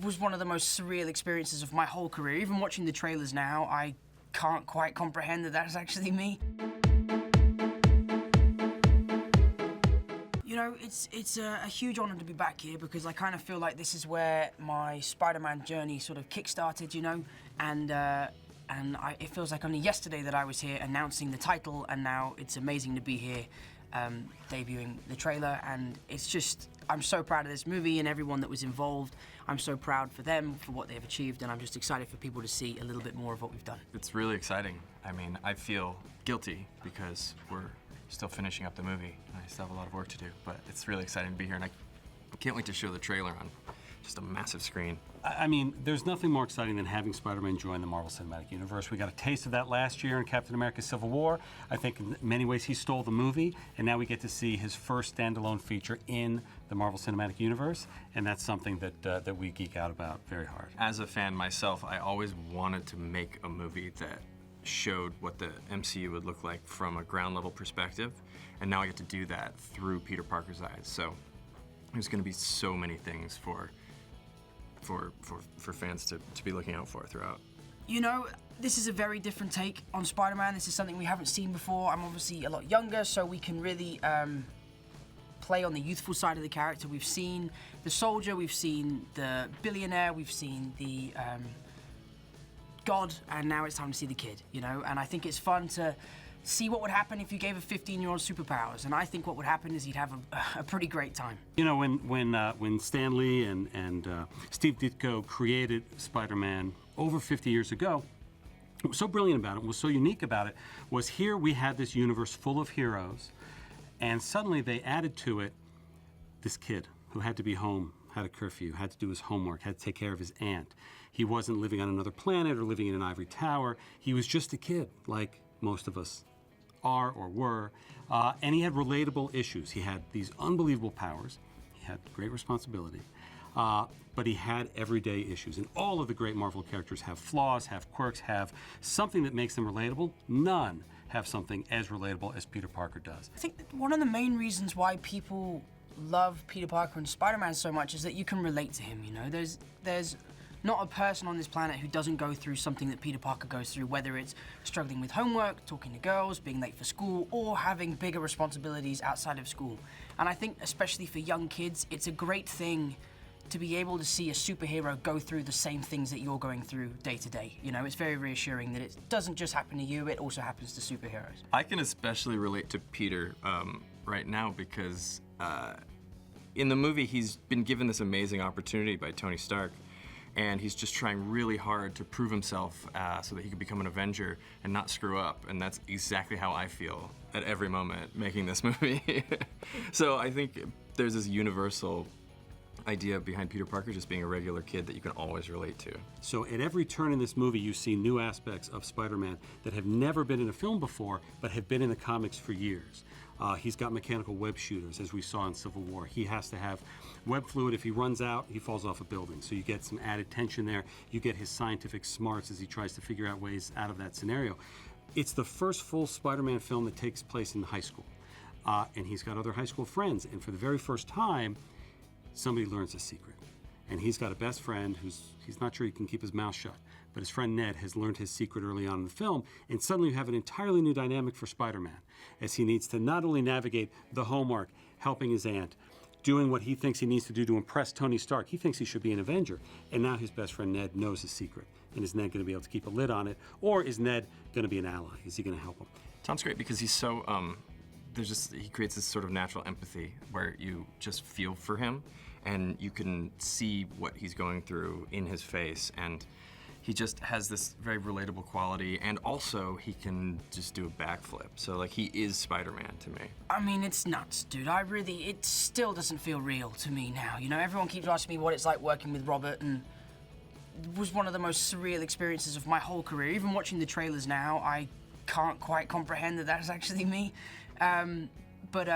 was one of the most surreal experiences of my whole career. Even watching the trailers now, I can't quite comprehend that that's actually me. You know, it's a huge honor to be back here because I kind of feel like this is where my Spider-Man journey sort of kick-started, you know, and it feels like only yesterday that I was here announcing the title, and now it's amazing to be here debuting the trailer, and it's just, I'm so proud of this movie and everyone that was involved. I'm so proud for them, for what they've achieved, and I'm just excited for people to see a little bit more of what we've done. It's really exciting. I mean, I feel guilty because we're still finishing up the movie, and I still have a lot of work to do, but it's really exciting to be here, and I can't wait to show the trailer on just a massive screen. I mean, there's nothing more exciting than having Spider-Man join the Marvel Cinematic Universe. We got a taste of that last year in Captain America: Civil War. I think in many ways he stole the movie, and now we get to see his first standalone feature in the Marvel Cinematic Universe, and that's something that we geek out about very hard. As a fan myself, I always wanted to make a movie that showed what the MCU would look like from a ground level perspective, and now I get to do that through Peter Parker's eyes. So there's going to be so many things for fans to be looking out for throughout. You know, this is a very different take on Spider-Man. This is something we haven't seen before. I'm obviously a lot younger, so we can really play on the youthful side of the character. We've seen the soldier, we've seen the billionaire, we've seen the God, and now it's time to see the kid, you know? And I think it's fun to see what would happen if you gave a 15-year-old superpowers, and I think what would happen is he'd have a pretty great time. You know, when Stan Lee and Steve Ditko created Spider-Man over 50 years ago, what was so brilliant about it, what was so unique about it, was here we had this universe full of heroes, and suddenly they added to it this kid who had to be home, had a curfew, had to do his homework, had to take care of his aunt. He wasn't living on another planet or living in an ivory tower. He was just a kid, like most of us are or were, and he had relatable issues. He had these unbelievable powers. He had great responsibility, but he had everyday issues. And all of the great Marvel characters have flaws, have quirks, have something that makes them relatable. None have something as relatable as Peter Parker does. I think that one of the main reasons why people love Peter Parker and Spider-Man so much is that you can relate to him, you know? There's not a person on this planet who doesn't go through something that Peter Parker goes through, whether it's struggling with homework, talking to girls, being late for school, or having bigger responsibilities outside of school. And I think, especially for young kids, it's a great thing to be able to see a superhero go through the same things that you're going through day to day. You know, it's very reassuring that it doesn't just happen to you, it also happens to superheroes. I can especially relate to Peter right now because in the movie he's been given this amazing opportunity by Tony Stark, and he's just trying really hard to prove himself so that he can become an Avenger and not screw up. And that's exactly how I feel at every moment making this movie. So I think there's this universal idea behind Peter Parker just being a regular kid that you can always relate to. So at every turn in this movie, you see new aspects of Spider-Man that have never been in a film before, but have been in the comics for years. He's got mechanical web shooters, as we saw in Civil War. He has to have web fluid. If he runs out, he falls off a building. So you get some added tension there. You get his scientific smarts as he tries to figure out ways out of that scenario. It's the first full Spider-Man film that takes place in high school. And he's got other high school friends. And for the very first time, somebody learns a secret. And he's got a best friend he's not sure he can keep his mouth shut. But his friend Ned has learned his secret early on in the film, and suddenly you have an entirely new dynamic for Spider-Man, as he needs to not only navigate the homework, helping his aunt, doing what he thinks he needs to do to impress Tony Stark. He thinks he should be an Avenger, and now his best friend Ned knows his secret. And is Ned going to be able to keep a lid on it, or is Ned going to be an ally? Is he going to help him? Sounds great because he's so, he creates this sort of natural empathy where you just feel for him, and you can see what he's going through in his face, and he just has this very relatable quality, and also he can just do a backflip. So like, he is Spider-Man to me. I mean, it's nuts, dude. It still doesn't feel real to me now. You know, everyone keeps asking me what it's like working with Robert, and it was one of the most surreal experiences of my whole career. Even watching the trailers now, I can't quite comprehend that that's actually me. But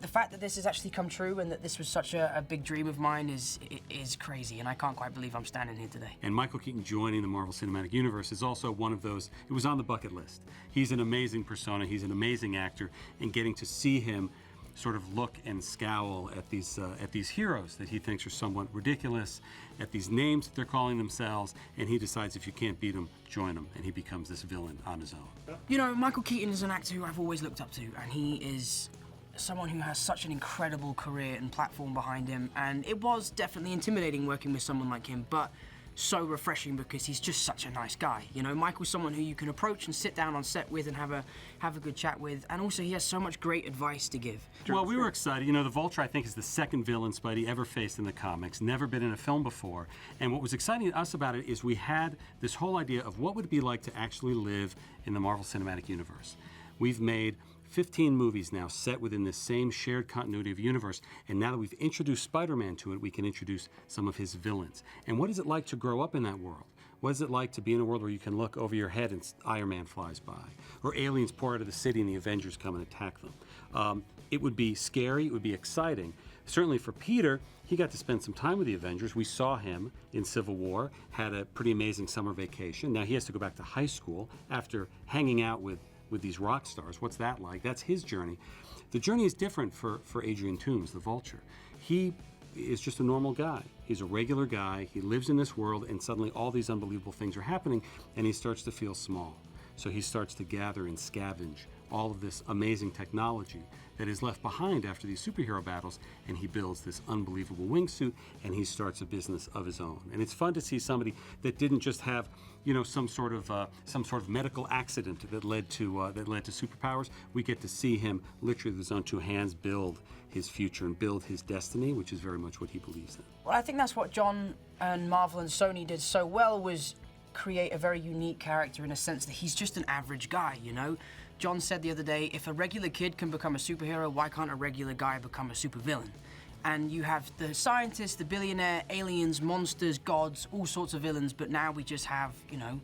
the fact that this has actually come true and that this was such a big dream of mine is crazy, and I can't quite believe I'm standing here today. And Michael Keaton joining the Marvel Cinematic Universe is also one of those, it was on the bucket list. He's an amazing persona, he's an amazing actor, and getting to see him sort of look and scowl at these heroes that he thinks are somewhat ridiculous, at these names that they're calling themselves, and he decides if you can't beat them, join them, and he becomes this villain on his own. You know, Michael Keaton is an actor who I've always looked up to, and he is someone who has such an incredible career and platform behind him, and it was definitely intimidating working with someone like him, but so refreshing because he's just such a nice guy. You know, Michael's someone who you can approach and sit down on set with and have a good chat with, and also he has so much great advice to give. Well, we were excited. You know, the Vulture, I think, is the second villain Spidey ever faced in the comics, never been in a film before. And what was exciting to us about it is we had this whole idea of what would it be like to actually live in the Marvel Cinematic Universe. We've made 15 movies now set within this same shared continuity of universe, and now that we've introduced Spider-Man to it, we can introduce some of his villains. And what is it like to grow up in that world? What is it like to be in a world where you can look over your head and Iron Man flies by, or aliens pour out of the city and the Avengers come and attack them? It would be scary, it would be exciting. Certainly for Peter, he got to spend some time with the Avengers. We saw him in Civil War, had a pretty amazing summer vacation. Now he has to go back to high school after hanging out with these rock stars. What's that like? That's his journey. The journey is different for Adrian Toomes, the Vulture. He is just a normal guy. He's a regular guy. He lives in this world, and suddenly all these unbelievable things are happening, and he starts to feel small. So he starts to gather and scavenge all of this amazing technology that is left behind after these superhero battles, and he builds this unbelievable wingsuit, and he starts a business of his own. And it's fun to see somebody that didn't just have, you know, some sort of medical accident that led to superpowers. We get to see him literally with his own two hands build his future and build his destiny, which is very much what he believes in. Well, I think that's what John and Marvel and Sony did so well, was create a very unique character in a sense that he's just an average guy, you know? John said the other day, if a regular kid can become a superhero, why can't a regular guy become a supervillain? And you have the scientist, the billionaire, aliens, monsters, gods, all sorts of villains, but now we just have, you know,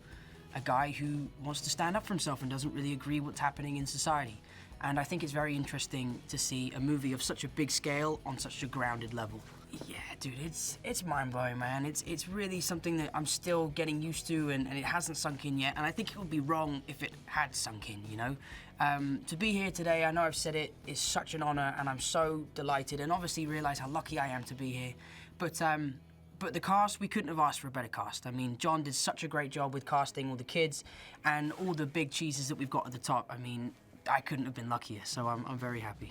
a guy who wants to stand up for himself and doesn't really agree what's happening in society. And I think it's very interesting to see a movie of such a big scale on such a grounded level. Yeah, dude, it's mind-blowing, man. It's really something that I'm still getting used to, and it hasn't sunk in yet, and I think it would be wrong if it had sunk in, you know? To be here today, I know I've said it, is such an honor, and I'm so delighted, and obviously realize how lucky I am to be here. But the cast, we couldn't have asked for a better cast. I mean, John did such a great job with casting all the kids, and all the big cheeses that we've got at the top. I mean, I couldn't have been luckier, so I'm very happy.